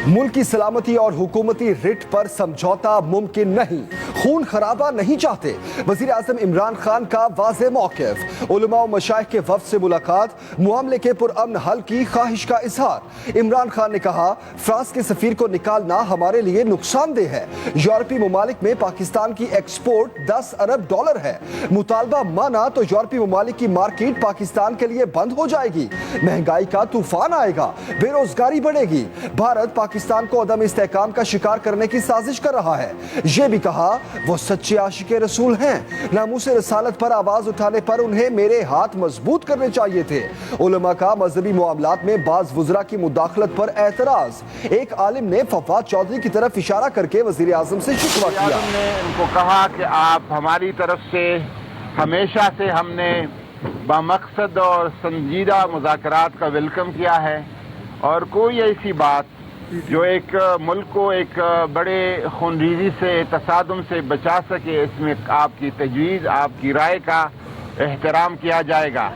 मुल्क की सलामती और हुकूमती रिट पर समझौता मुमकिन नहीं, खून खराबा नहीं चाहते। वज़ीर आज़म इमरान खान का वाज़ेह मौक़िफ़। उलमा और मशाइख के वफ़द से मुलाकात, मामले के पुरअमन हल की ख्वाहिश का इजहार। इमरान खान ने कहा, फ्रांस के सफ़ीर को निकालना हमारे लिए नुकसानदेह है। यूरोपीय ममालिक में पाकिस्तान की एक्सपोर्ट $10 अरब है। मुतालबा माना तो यूरोपीय ममालिक की मार्केट पाकिस्तान के लिए बंद हो जाएगी। महंगाई का तूफान आएगा, बेरोजगारी बढ़ेगी। भारत पाकिस्तान को अदम इस्तेहकाम का शिकार करने की साजिश कर रहा है। ये भी कहा, वो सच्चे आशिके रसूल हैं। नामूस रसालत पर आवाज उठाने पर उन्हें मेरे हाथ मजबूत करने चाहिए थे। उलमा का मजहबी मामलात में बाज वुज़रा की मुदाखलत पर एतराज। एक आलिम ने फवाद चौधरी की तरफ इशारा करके वज़ीर आज़म से शिकवा किया। ने उनको कहा कि आप हमारी तरफ से हमेशा से हमने बामकसद और संजीदा मुज़ाकरात का वेलकम किया है, और कोई ऐसी बात जो एक मुल्क को एक बड़े खूनरेज़ी से, तसादुम से बचा सके, इसमें आपकी तजवीज़, आपकी राय का एहतराम किया जाएगा।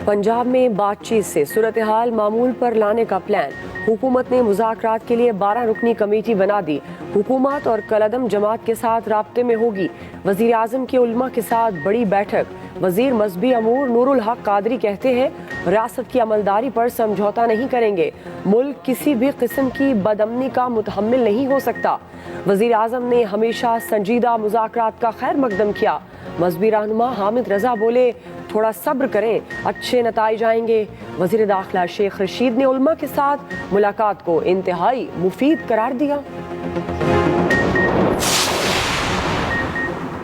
पंजाब में बातचीत से सूरत हाल मामूल पर लाने का प्लान। हुकूमत ने मुज़ाकरात के लिए 12 रुकनी कमेटी बना दी। हुकूमत और कलअदम जमात के साथ राब्ते में होगी। वज़ीर आज़म के उलमा के साथ बड़ी बैठक। वज़ीर मज़हबी अमूर नूरुल हक कादरी कहते हैं, रियासत की अमलदारी पर समझौता नहीं करेंगे। मुल्क किसी भी किस्म की बदअमनी का मुतहम्मिल नहीं हो सकता। वज़ीर आज़म ने हमेशा संजीदा मुज़ाकरात का खैर मकदम किया। मज़हबी रहनुमा हामिद रज़ा बोले, थोड़ा सब्र करें, अच्छे नताइज आएंगे। वज़ीर दाखिला शेख रशीद ने उलमा के साथ मुलाकात को इंतहाई मुफीद करार दिया।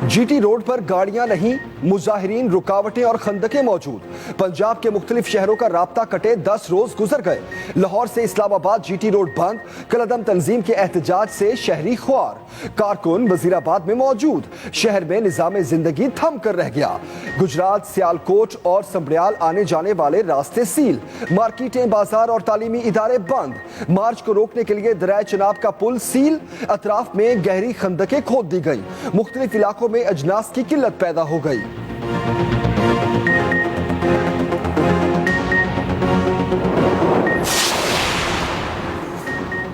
जीटी रोड पर गाड़ियां नहीं, मुजाहिरीन, रुकावटें और खंदकें मौजूद। पंजाब के मुख्तलिफ शहरों का राब्ता कटे 10 रोज गुजर गए। लाहौर से इस्लामाबाद जीटी रोड बंद। कलअदम तंजीम के एहतजाज से शहरी ख्वार। कारकुन वजीराबाद में मौजूद। शहर में निजाम जिंदगी थम कर रह गया। गुजरात, सियालकोट और संब्रियाल आने जाने वाले रास्ते सील। मार्केटें, बाजार और तालीमी इदारे बंद। मार्च को रोकने के लिए दरिया चनाब का पुल सील। अतराफ में गहरी खंदकें खोद दी गई। मुख्तलिफ इलाकों में अजनास की किल्लत पैदा हो गई।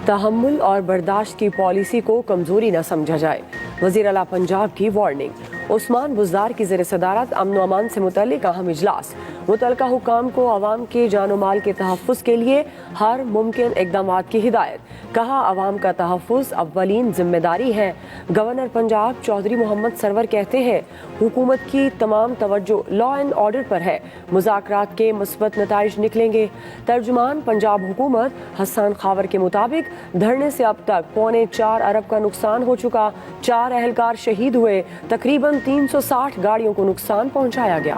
तहम्मुल और बर्दाश्त की पॉलिसी को कमजोरी न समझा जाए। वज़ीर आला पंजाब की वार्निंग। उस्मान बुज़दार की ज़ेर सदारत अमन व अमान से मुतल्लिक़ अहम इजलास। मुतल्लिक़ा हुकाम को अवाम के जान माल के तहफ़्फ़ुज़ के लिए हर मुमकिन इक़दामात की हिदायत। कहा, अवाम का तहफ़्फ़ुज़ अव्वलीन जिम्मेदारी है। गवर्नर पंजाब चौधरी मोहम्मद सरवर कहते हैं, हुकूमत की तमाम तवज्जो लॉ एंड ऑर्डर पर है। मुज़ाकरात के मुस्बत नताइज निकलेंगे। तर्जुमान पंजाब हुकूमत हसन खावर के मुताबिक धरने से अब तक $4.25 अरब का नुकसान हो चुका। 4 एहलकार शहीद हुए। तकरीबन 360 गाड़ियों को नुकसान पहुंचाया गया।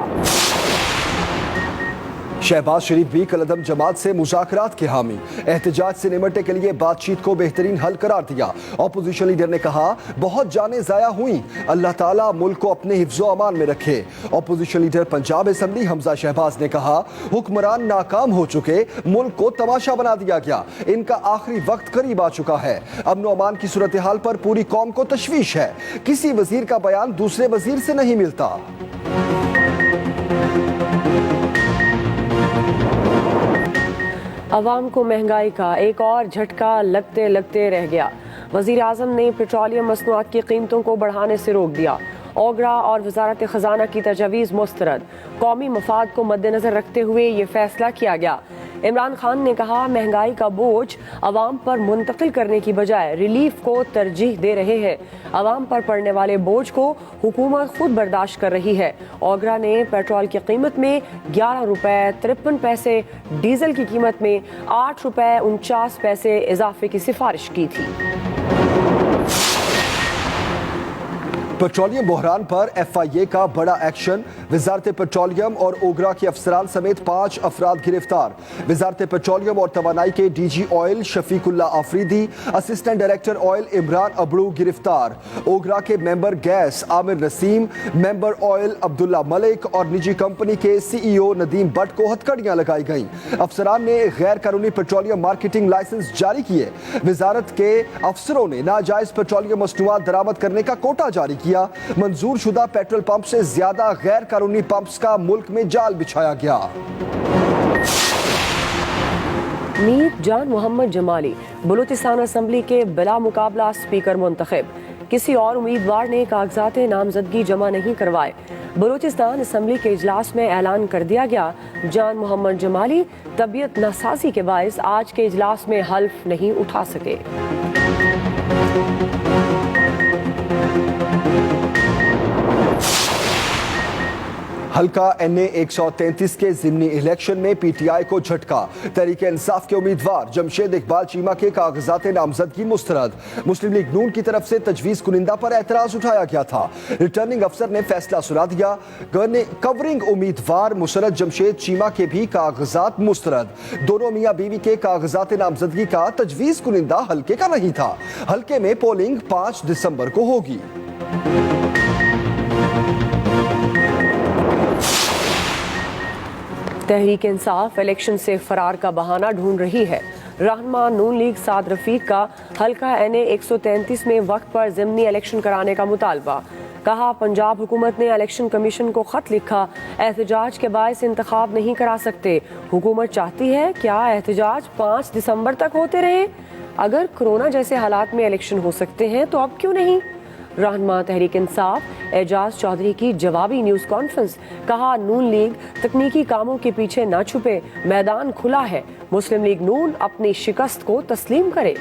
शहबाज शरीफ भी कलअदम जमात से मुज़ाकरात के हामी। एहतजाज से निमटने के लिए बातचीत को बेहतरीन हल करार दिया। अपोजिशन लीडर ने कहा, बहुत जानें ज़ाया हुई, अल्लाह ताला मुल्क को अपने हिफ्ज़ो अमान में रखे। Opposition leader Punjab assembly Hamza Shahbaz ने कहा, हुक्मरान नाकाम हो चुके, मुल्क को तमाशा बना दिया गया। इनका आखिरी वक्त करीब आ चुका है। अमन व अमान की सूरत हाल पर पूरी कौम को तशवीश है। किसी वजीर का बयान दूसरे वजीर से नहीं मिलता। अवाम को महंगाई का एक और झटका लगते लगते रह गया। वज़ीर आज़म ने पेट्रोलियम मसनूआत की कीमतों को बढ़ाने से रोक दिया। ओगरा और वजारत ख़जाना की तजवीज़ मुस्तरद। कौमी मफाद को मद्देनज़र रखते हुए ये फैसला किया गया। इमरान खान ने कहा, महंगाई का बोझ अवाम पर मुंतकिल करने की बजाय रिलीफ को तरजीह दे रहे हैं। अवाम पर पड़ने वाले बोझ को हुकूमत खुद बर्दाश्त कर रही है। ओगरा ने पेट्रोल की कीमत में $11.53, डीजल की कीमत में $8.49 इजाफे की सिफारिश की थी। पेट्रोलियम बहरान पर FIA का बड़ा एक्शन। वजारत पेट्रोलियम और ओगरा के अफसरान समेत 5 अफराद गिरफ्तार। वजारत पेट्रोलियम और तवानाई के DG oil Shafiqullah Afridi, assistant director oil Imran Abro गिरफ्तार। ओगरा के member gas Amir Naseem, member oil Abdullah Malik और निजी कंपनी के CEO नदीम भट्ट को हथकड़ियां लगाई गईं। अफसरान ने गैर कानूनी पेट्रोलियम मार्केटिंग लाइसेंस जारी किए। वजारत के अफसरों ने नाजायज पेट्रोलियम मसनूआत दरामद करने का कोटा जारी किया। मंजूर शुदा पेट्रोल पंप से ज्यादा गैर कानूनी पंप्स का मुल्क में जाल बिछाया गया। میر جان محمد جمالی بلوچستان اسمبلی کے بلا مقابلہ اسپیکر منتخب، کسی اور امیدوار نے کاغذات نامزدگی جمع نہیں کروائے۔ بلوچستان اسمبلی کے اجلاس میں اعلان کر دیا گیا، جان محمد جمالی طبیعت ناسازی کے باعث آج کے اجلاس میں حلف نہیں اٹھا سکے۔ حلقہ NA 133 کے ضمنی الیکشن میں پی ٹی آئی کو جھٹکا، تحریک انصاف کے امیدوار جمشید اقبال چیمہ کے کاغذات نامزدگی مسترد۔ مسلم لیگ نون کی طرف سے تجویز کنندہ پر اعتراض اٹھایا گیا تھا، ریٹرننگ افسر نے فیصلہ سنا دیا، کورنگ امیدوار مسرد جمشید چیمہ کے بھی کاغذات مسترد۔ دونوں میاں بیوی کے کاغذات نامزدگی کا تجویز کنندہ حلقے کا نہیں تھا۔ حلقے میں پولنگ 5 دسمبر کو ہوگی۔ تحریک انصاف الیکشن سے فرار کا بہانہ ڈھونڈ رہی ہے۔ رہنما نون لیگ سعد رفیق کا حلقہ NA 133 میں وقت پر ضمنی الیکشن کرانے کا مطالبہ، کہا پنجاب حکومت نے الیکشن کمیشن کو خط لکھا، احتجاج کے باعث انتخاب نہیں کرا سکتے، حکومت چاہتی ہے کیا احتجاج 5 دسمبر تک ہوتے رہے؟ اگر کرونا جیسے حالات میں الیکشن ہو سکتے ہیں تو اب کیوں نہیں؟ رہنما تحریک انصاف اعجاز چودھری کی جوابی نیوز کانفرنس، کہا نون لیگ تکنیکی کاموں کے پیچھے نہ چھپے، میدان کھلا ہے، مسلم لیگ نون اپنی شکست کو تسلیم کرے۔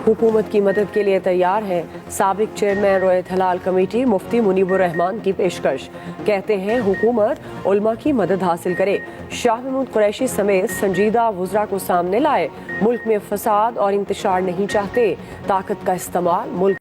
حکومت کی مدد کے لیے تیار ہے، سابق چیئرمین رویت ہلال کمیٹی مفتی منیب الرحمان کی پیشکش، کہتے ہیں حکومت علماء کی مدد حاصل کرے۔ شاہ محمود قریشی سمیت سنجیدہ وزراء کو سامنے لائے، ملک میں فساد اور انتشار نہیں چاہتے، طاقت کا استعمال ملک